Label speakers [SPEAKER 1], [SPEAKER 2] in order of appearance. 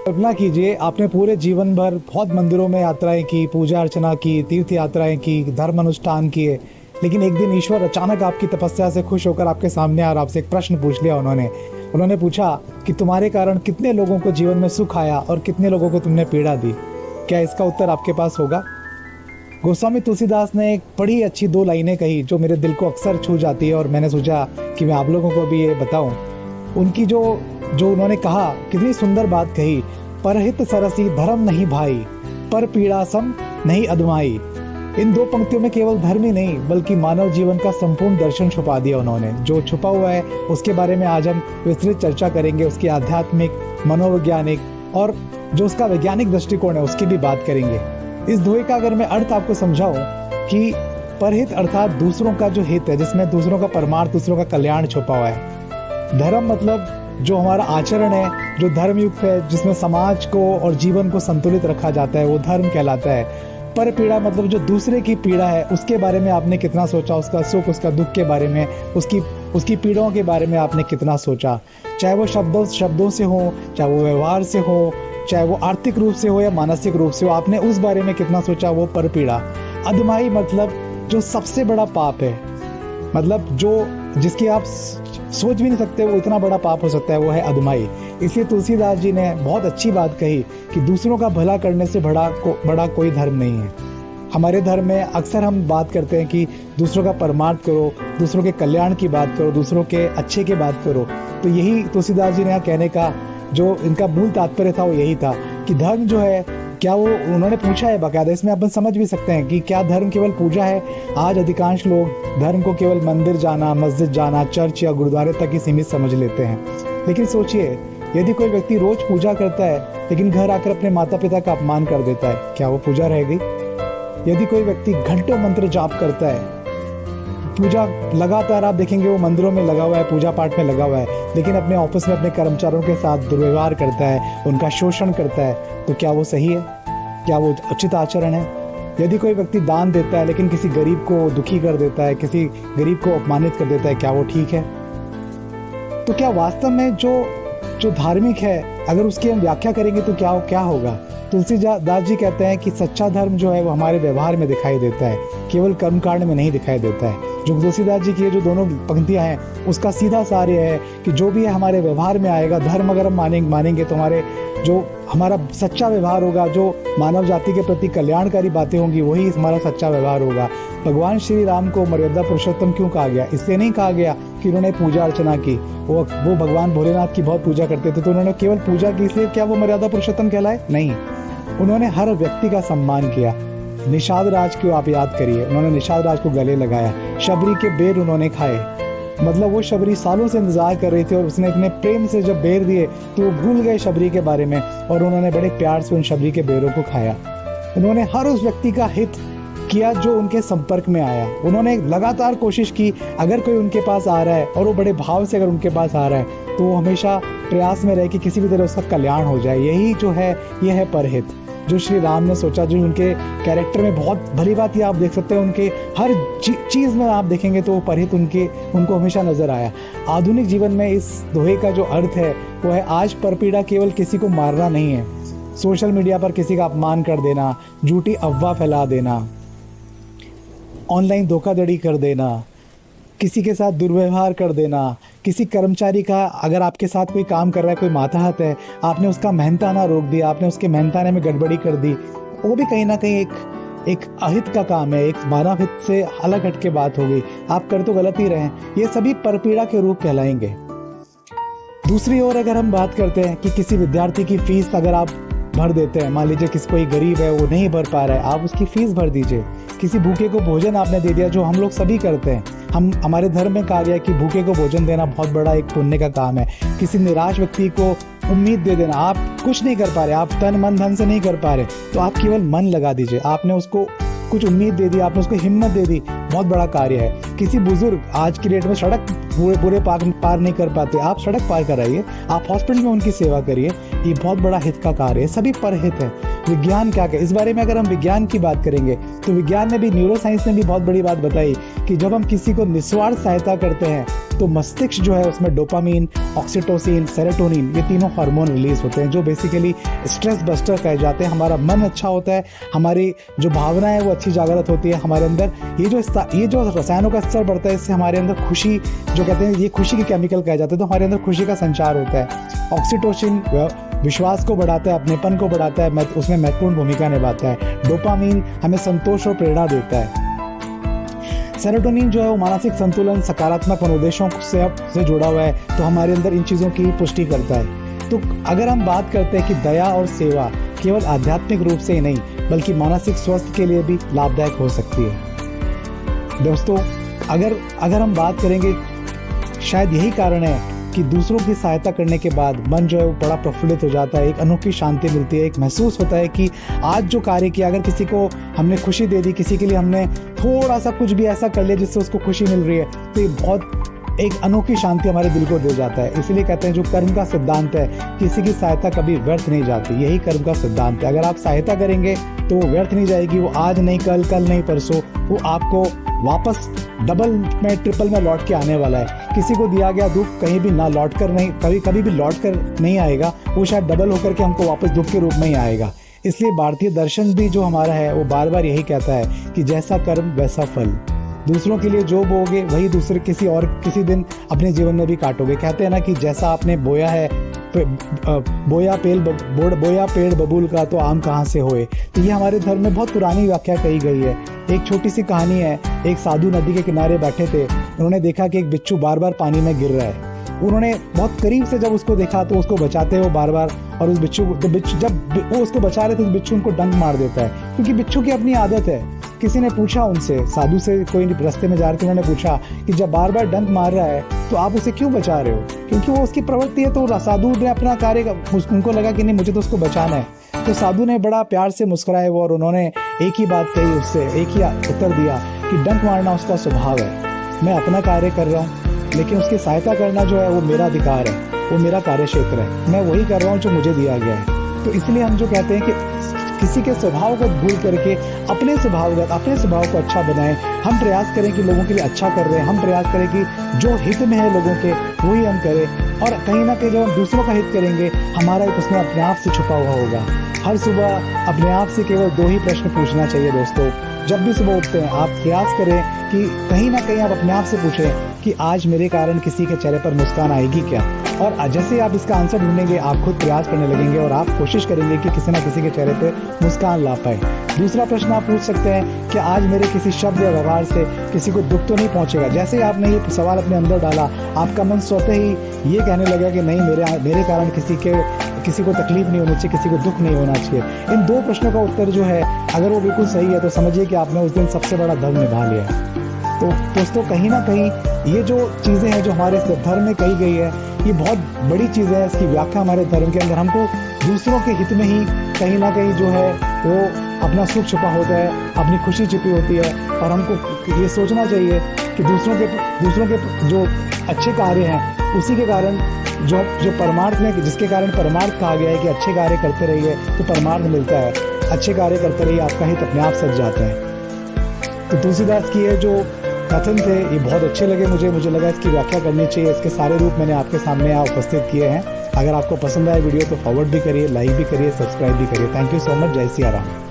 [SPEAKER 1] कल्पना कीजिए, आपने पूरे जीवन भर बहुत मंदिरों में यात्राएं की, पूजा अर्चना की, तीर्थ यात्राएं की, धर्म अनुष्ठान किए, लेकिन एक दिन ईश्वर अचानक आपकी तपस्या से खुश होकर आपके सामने आ और आपसे एक प्रश्न पूछ लिया। उन्होंने पूछा कि तुम्हारे कारण कितने लोगों को जीवन में सुख आया और कितने लोगों को तुमने पीड़ा दी। क्या इसका उत्तर आपके पास होगा? गोस्वामी तुलसीदास ने एक बड़ी अच्छी 2 लाइनें कही जो मेरे दिल को अक्सर छू जाती है, और मैंने सोचा कि मैं आप लोगों को भी ये बताऊं। उनकी जो उन्होंने कहा, कितनी सुंदर बात कही। परहित सरसी धर्म नहीं भाई, पर पीड़ा सम नहीं अदमाई। इन 2 पंक्तियों में केवल धर्म ही नहीं बल्कि मानव जीवन का संपूर्ण दर्शन छुपा दिया उन्होंने। जो छुपा हुआ है उसके बारे में आज हम विस्तृत चर्चा करेंगे, उसकी आध्यात्मिक, मनोवैज्ञानिक और जो उसका वैज्ञानिक दृष्टिकोण है उसकी भी बात करेंगे। इस दोहे का अगर मैं अर्थ आपको समझाऊं कि परहित अर्थात दूसरों का जो हित है, जिसमें दूसरों का परमार्थ, दूसरों का कल्याण छुपा हुआ है। धर्म मतलब जो हमारा आचरण है, जो धर्मयुक्त है, जिसमें समाज को और जीवन को संतुलित रखा जाता है, वो धर्म कहलाता है। पर पीड़ा मतलब जो दूसरे की पीड़ा है उसके बारे में आपने कितना सोचा, उसका सुख, उसका दुख के बारे में, उसकी पीड़ाओं के बारे में आपने कितना सोचा। चाहे वो शब्दों से हो, चाहे वो व्यवहार से हो, चाहे वो आर्थिक रूप से हो या मानसिक रूप से हो, आपने उस बारे में कितना सोचा, वो पर पीड़ा। अदमाई मतलब जो सबसे बड़ा पाप है, मतलब जो जिसकी आप सोच भी नहीं सकते वो इतना बड़ा पाप हो सकता है, वो है अदमाई। इसलिए तुलसीदास जी ने बहुत अच्छी बात कही कि दूसरों का भला करने से बड़ा कोई धर्म नहीं है। हमारे धर्म में अक्सर हम बात करते हैं कि दूसरों का परमार्थ करो, दूसरों के कल्याण की बात करो, दूसरों के अच्छे की बात करो। तो यही तुलसीदास जी ने यहाँ कहने का जो इनका मूल तात्पर्य था वो यही था कि धर्म जो है, क्या वो उन्होंने पूछा है बाकायदा, इसमें अपन समझ भी सकते हैं कि क्या धर्म केवल पूजा है। आज अधिकांश लोग धर्म को केवल मंदिर जाना, मस्जिद जाना, चर्च या गुरुद्वारे तक ही सीमित समझ लेते हैं। लेकिन सोचिए, यदि कोई व्यक्ति रोज पूजा करता है लेकिन घर आकर अपने माता पिता का अपमान कर देता है, क्या वो पूजा रह गई? यदि कोई व्यक्ति घंटों मंत्र जाप करता है, पूजा लगातार आप देखेंगे वो मंदिरों में लगा हुआ है, पूजा पाठ में लगा हुआ है, लेकिन अपने ऑफिस में अपने कर्मचारियों के साथ दुर्व्यवहार करता है, उनका शोषण करता है, तो क्या वो सही है? क्या वो उचित आचरण है? यदि कोई व्यक्ति दान देता है लेकिन किसी गरीब को दुखी कर देता है, किसी गरीब को अपमानित कर देता है, क्या वो ठीक है? तो क्या वास्तव में जो धार्मिक है, अगर उसकी हम व्याख्या करेंगे तो क्या होगा? तुलसीदास जी कहते हैं कि सच्चा धर्म जो है वो हमारे व्यवहार में दिखाई देता है, केवल कर्मकांड में नहीं दिखाई देता है। जो तुलसीदास जी की ये जो दोनों पंक्तियां हैं उसका सीधा सार ये है कि जो भी है हमारे व्यवहार में आएगा। धर्म अगर हम मानेंगे तो हमारा सच्चा व्यवहार होगा, जो मानव जाति के प्रति कल्याणकारी बातें होंगी, वही हमारा सच्चा व्यवहार होगा। भगवान श्री राम को मर्यादा पुरुषोत्तम क्यों कहा गया? इसलिए नहीं कहा गया कि उन्होंने पूजा अर्चना की, वो भगवान भोलेनाथ की बहुत पूजा करते थे तो उन्होंने केवल पूजा की, इसलिए क्या वो मर्यादा पुरुषोत्तम कहलाए? नहीं, उन्होंने हर व्यक्ति का सम्मान किया। निषाद राज को आप याद करिए, उन्होंने निषाद राज को गले लगाया, शबरी के बेर उन्होंने खाए, मतलब वो शबरी सालों से इंतजार कर रही थी और उसने इतने प्रेम से जब बेर दिए तो वो भूल गए शबरी के बारे में और उन्होंने बड़े प्यार से उन शबरी के बेरों को खाया। उन्होंने हर उस व्यक्ति का हित किया जो उनके संपर्क में आया। उन्होंने लगातार कोशिश की, अगर कोई उनके पास आ रहा है और वो बड़े भाव से अगर उनके पास आ रहा है तो वो हमेशा प्रयास में रहे कि किसी भी तरह उसका कल्याण हो जाए। यही जो है ये है परहित, जो श्री राम ने सोचा, जो उनके कैरेक्टर में बहुत भली बात ये आप देख सकते हैं, उनके हर चीज़ में आप देखेंगे तो वो परहित उनको हमेशा नजर आया। आधुनिक जीवन में इस दोहे का जो अर्थ है वो है, आज परपीड़ा केवल किसी को मारना नहीं है, सोशल मीडिया पर किसी का अपमान कर देना, झूठी अफवाह फैला देना, ऑनलाइन धोखाधड़ी कर देना, किसी के साथ दुर्व्यवहार कर देना, किसी कर्मचारी का, अगर आपके साथ कोई काम कर रहा है, कोई मातहत है, आपने उसका मेहनताना रोक दिया, आपने उसके मेहनताने में गड़बड़ी कर दी, वो भी कहीं ना कहीं एक अहित का काम है, एक मानव हित से अलग हट के बात हो गई। आप कर तो गलत ही रहे, ये सभी परपीड़ा के रूप कहलाएंगे। दूसरी ओर अगर हम बात करते हैं कि किसी विद्यार्थी की फीस अगर आप भर देते हैं, मान लीजिए किसी कोई गरीब है वो नहीं भर पा रहा है, आप उसकी फीस भर दीजिए। किसी भूखे को भोजन आपने दे दिया, जो हम लोग सभी करते हैं, हमारे धर्म में कहा गया है कि भूखे को भोजन देना बहुत बड़ा एक पुण्य का काम है। किसी निराश व्यक्ति को उम्मीद दे देना, आप कुछ नहीं कर पा रहे, आप तन मन धन से नहीं कर पा रहे, तो आप केवल मन लगा दीजिए, आपने उसको कुछ उम्मीद दे दी, आपने उसको हिम्मत दे दी, बहुत बड़ा कार्य है। किसी बुजुर्ग, आज की डेट में सड़क पूरे पार नहीं कर पाते, आप सड़क पार कराइए, आप हॉस्पिटल में उनकी सेवा करिए, ये बहुत बड़ा हित का कार्य है, सभी परहित है। विज्ञान क्या इस बारे में अगर हम विज्ञान की बात करेंगे तो विज्ञान ने भी, न्यूरोसाइंस ने भी बहुत बड़ी बात बताई कि जब हम किसी को निस्वार्थ सहायता करते हैं तो मस्तिष्क जो है उसमें डोपामीन, ऑक्सीटोसिन, सेरोटोनिन, ये तीनों हार्मोन रिलीज होते हैं जो बेसिकली स्ट्रेस बस्टर कहे जाते हैं। हमारा मन अच्छा होता है, हमारी जो भावना है वो अच्छी जागृत होती है, हमारे अंदर ये जो रसायनों का स्तर बढ़ता है, इससे हमारे अंदर खुशी, जो कहते हैं ये खुशी के केमिकल कहे जाते हैं, तो हमारे अंदर खुशी का संचार होता है। ऑक्सीटोसिन विश्वास को बढ़ाता है, अपनेपन को बढ़ाता है, उसमें महत्वपूर्ण भूमिका निभाता है। डोपामीन हमें संतोष और प्रेरणा देता है। सेरोटोनिन जो है वो मानसिक संतुलन, सकारात्मक मनोदेशों से जुड़ा हुआ है, तो हमारे अंदर इन चीज़ों की पुष्टि करता है। तो अगर हम बात करते हैं कि दया और सेवा केवल आध्यात्मिक रूप से ही नहीं बल्कि मानसिक स्वास्थ्य के लिए भी लाभदायक हो सकती है। दोस्तों, अगर हम बात करेंगे, शायद यही कारण है कि दूसरों की सहायता करने के बाद मन जो है वो बड़ा प्रफुल्लित हो जाता है, एक अनोखी शांति मिलती है, एक महसूस होता है कि आज जो कार्य किया, अगर किसी को हमने खुशी दे दी, किसी के लिए हमने थोड़ा सा कुछ भी ऐसा कर लिया जिससे उसको खुशी मिल रही है, तो ये बहुत एक अनोखी शांति हमारे दिल को दे जाता है। इसीलिए कहते हैं जो कर्म का सिद्धांत है, किसी की सहायता कभी व्यर्थ नहीं जाती, यही कर्म का सिद्धांत है। अगर आप सहायता करेंगे तो वो व्यर्थ नहीं जाएगी, वो आज नहीं कल, कल नहीं परसों, वो आपको वापस डबल में, ट्रिपल में लौट के आने वाला है। किसी को दिया गया दुख कहीं भी ना लौट कर नहीं, कभी भी लौट कर नहीं आएगा, वो शायद डबल होकर के हमको वापस दुख के रूप में ही आएगा। इसलिए भारतीय दर्शन भी जो हमारा है वो बार बार यही कहता है कि जैसा कर्म वैसा फल। दूसरों के लिए जो बोओगे वही दूसरे किसी दिन अपने जीवन में भी काटोगे। कहते हैं ना कि जैसा आपने बोया है, बोया पेड़ बबूल का, तो आम कहाँ से होए। तो ये हमारे धर्म में बहुत पुरानी व्याख्या कही गई है। एक छोटी सी कहानी है, एक साधु नदी के किनारे बैठे थे, उन्होंने देखा कि एक बिच्छू बार बार पानी में गिर रहा है। उन्होंने बहुत करीब से जब उसको देखा तो उसको बचाते हो बार बार, और उस बिच्छू जब वो उसको बचा रहे थे तो बिच्छू उनको डंक मार देता है, क्योंकि बिच्छू की अपनी आदत है। किसी ने पूछा उनसे, साधु से कोई रास्ते में जा रहे थे, उन्होंने पूछा कि जब बार बार डंक मार रहा है तो आप उसे क्यों बचा रहे हो? क्योंकि वो उसकी प्रवृत्ति है। तो साधु ने अपना कार्य, उनको लगा कि नहीं, मुझे तो उसको बचाना है। तो साधु ने बड़ा प्यार से मुस्कुराए वो, और उन्होंने एक ही बात कही उससे, एक ही उत्तर दिया कि डंक मारना उसका स्वभाव है, मैं अपना कार्य कर रहा हूँ, लेकिन उसकी सहायता करना जो है वो मेरा अधिकार है, वो मेरा कार्य क्षेत्र है, मैं वही कर रहा हूँ जो मुझे दिया गया है। तो इसलिए हम जो कहते हैं कि किसी के स्वभाव को भूल करके अपने स्वभाव को अच्छा बनाएं। हम प्रयास करें कि लोगों के लिए अच्छा कर रहे हैं, हम प्रयास करें कि जो हित में है लोगों के वही हम करें, और कहीं ना कहीं जब हम दूसरों का हित करेंगे, हमारा हित उसमें अपने आप से छुपा हुआ होगा। हर सुबह अपने आप से केवल 2 ही प्रश्न पूछना चाहिए दोस्तों। जब भी सुबह उठते हैं आप प्रयास करें कि कहीं ना कहीं आप अपने आप से पूछें कि आज मेरे कारण किसी के चेहरे पर मुस्कान आएगी क्या। और जैसे आप इसका आंसर ढूंढेंगे, आप खुद प्रयास करने लगेंगे और आप कोशिश करेंगे कि किसी ना किसी के चेहरे पे मुस्कान ला पाए। दूसरा प्रश्न आप पूछ सकते हैं कि आज मेरे किसी शब्द या व्यवहार से किसी को दुख तो नहीं पहुंचेगा। जैसे ही आपने ये सवाल अपने अंदर डाला, आपका मन स्वतः ही ये कहने लगा कि नहीं, मेरे कारण किसी को तकलीफ नहीं होनी चाहिए, किसी को दुख नहीं होना चाहिए। इन 2 प्रश्नों का उत्तर जो है, अगर वो बिल्कुल सही है, तो समझिए कि आपने उस दिन सबसे बड़ा धर्म निभा लिया है। तो दोस्तों, कहीं ना कहीं ये जो चीज़ें हैं जो हमारे धर्म में कही गई है, ये बहुत बड़ी चीज़ है। इसकी व्याख्या हमारे धर्म के अंदर हमको दूसरों के हित में ही कहीं ना कहीं जो है वो अपना सुख छुपा होता है, अपनी खुशी छिपी होती है। और हमको ये सोचना चाहिए कि दूसरों के जो अच्छे कार्य हैं, उसी के कारण जो परमार्थ में, जिसके कारण परमार्थ कहा गया है कि अच्छे कार्य करते रहिए तो परमार्थ मिलता है। अच्छे कार्य करते रहिए, आपका हित अपने आप सज जाता है। तो तुलसीदास की ये जो कथन थे, ये बहुत अच्छे लगे मुझे लगा इसकी व्याख्या करनी चाहिए। इसके सारे रूप मैंने आपके सामने यहाँ उपस्थित किए हैं। अगर आपको पसंद आया वीडियो तो फॉरवर्ड भी करिए, लाइक भी करिए, सब्सक्राइब भी करिए। Thank you so much. जय सिया राम।